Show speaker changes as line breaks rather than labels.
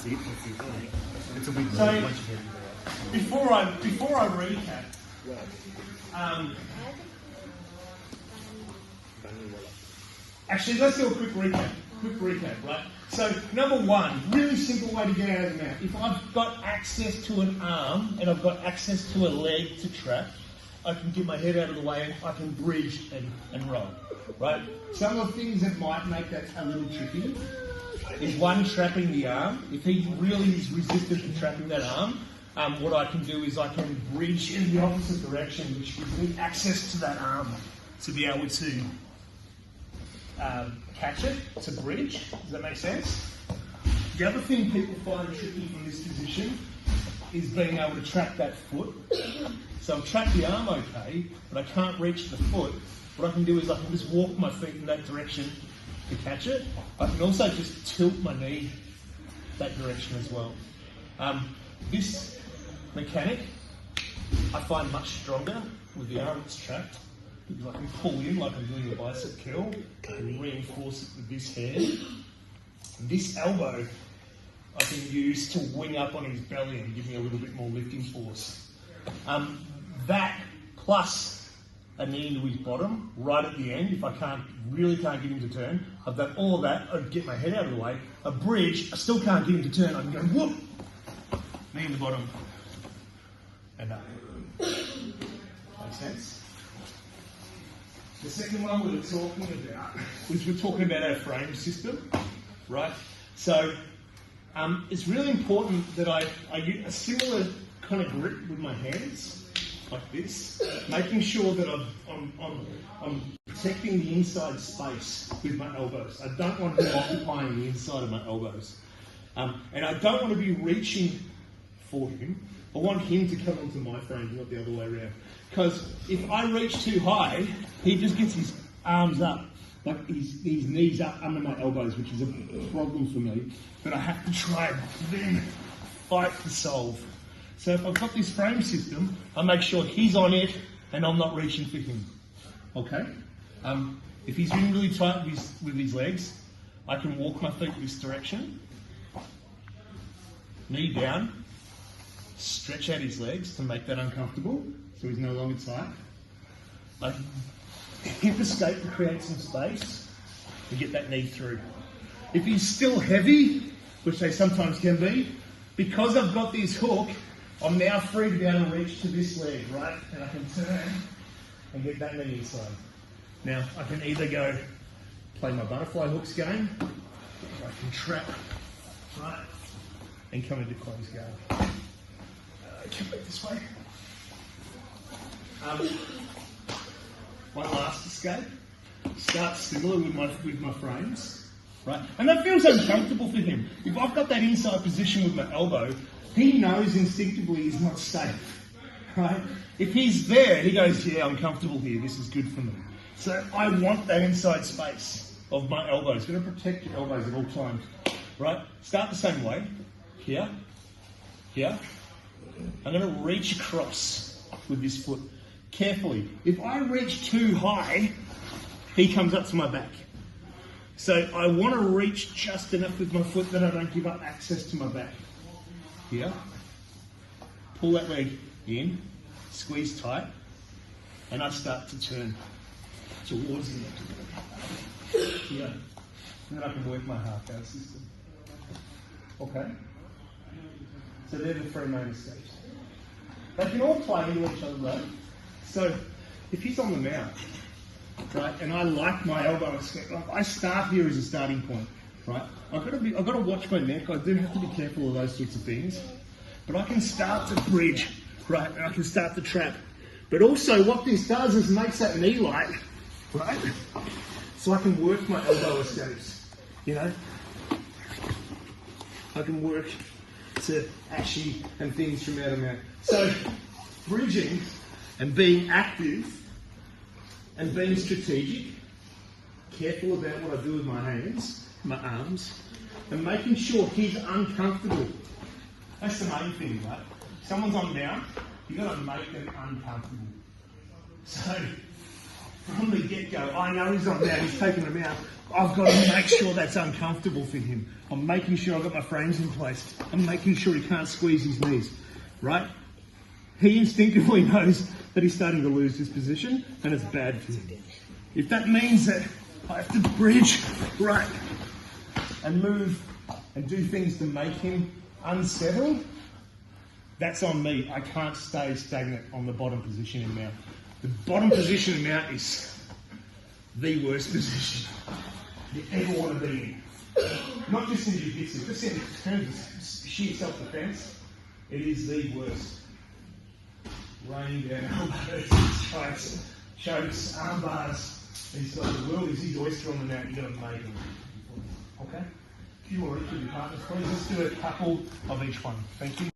It's a big
so before I recap, actually let's do a quick recap, right? So number one, really simple way to get out of the mat. If I've got access to an arm and I've got access to a leg to trap, I can get my head out of the way, I can bridge and roll, right? Some of the things that might make that a little tricky is one, trapping the arm. If he really is resistant to trapping that arm, what I can do is I can bridge in the opposite direction, which gives me access to that arm to be able to catch it, to bridge. Does that make sense? The other thing people find tricky from this position is being able to trap that foot. So I've trapped the arm okay, but I can't reach the foot. What I can do is I can just walk my feet in that direction to catch it. I can also just tilt my knee that direction as well. This mechanic I find much stronger with the arm that's trapped, because I can pull in like I'm doing a bicep curl and reinforce it with this hand. This elbow I can use to wing up on his belly and give me a little bit more lifting force. That plus a knee into his bottom right at the end, if I really can't get him to turn, I've done all of that, I'd get my head out of the way, a bridge, I still can't get him to turn, I can go whoop, knee in the bottom, and up. Makes sense? The second one we're talking about our frame system, right? So it's really important that I use a similar kind of grip with my hands, like this, making sure that I'm protecting the inside space with my elbows. I don't want to be occupying the inside of my elbows. And I don't want to be reaching for him. I want him to come onto my frame, not the other way around. Because if I reach too high, he just gets his arms up, like his knees up under my elbows, which is a problem for me. But I have to try and then fight to solve. So if I've got this frame system, I make sure he's on it and I'm not reaching for him. Okay? If he's in really tight with his legs, I can walk my feet this direction, knee down, stretch out his legs to make that uncomfortable, so he's no longer tight. I hip escape to create some space and get that knee through. If he's still heavy, which they sometimes can be, because I've got this hook, I'm now free to be able to reach to this leg, right? And I can turn and get that knee inside. Now, I can either go play my butterfly hooks game, or I can trap, right? And come into close guard. Come back this way. My last escape starts similar with my frames, right? And that feels uncomfortable for him. If I've got that inside position with my elbow, he knows instinctively he's not safe, right? If he's there, he goes, yeah, I'm comfortable here, this is good for me. So I want that inside space of my elbows. You've got to protect your elbows at all times, right? Start the same way, here, here. I'm going to reach across with this foot carefully. If I reach too high, he comes up to my back. So I want to reach just enough with my foot that I don't give up access to my back. Here, pull that leg in, squeeze tight, and I start to turn towards him. Here, and then I can work my half-guard system. Okay? So they're the three main escapes. They can all play into each other though. So if he's on the mount, right, and I like my elbow escape, I start here as a starting point. Right? I've got to watch my neck. I do have to be careful of those sorts of things. But I can start to bridge, right? And I can start to trap. But also what this does is makes that knee light, right? So I can work my elbow escapes, you know? I can work to ashi and things from out of mount. So bridging and being active and being strategic, careful about what I do with my hands, my arms, and making sure he's uncomfortable. That's the main thing, right? If someone's on mount, you've got to make them uncomfortable. So from the get-go, I know he's on there, he's taking them out. I've got to make sure that's uncomfortable for him. I'm making sure I've got my frames in place. I'm making sure he can't squeeze his knees, right? He instinctively knows that he's starting to lose his position and it's bad for him. If that means that I have to bridge, right, and move and do things to make him unsettled, that's on me. I can't stay stagnant on the bottom position in mount. The bottom position in mount is the worst position you ever want to be in. Not just in jiu-jitsu, just in terms of sheer self-defense, it is the worst. Raining down elbows, strikes, chokes, arm bars. He's got the world is his oyster on the mat. You've got to make him. Okay? A few more each of your partners, please. Let's do a couple of each one. Thank you.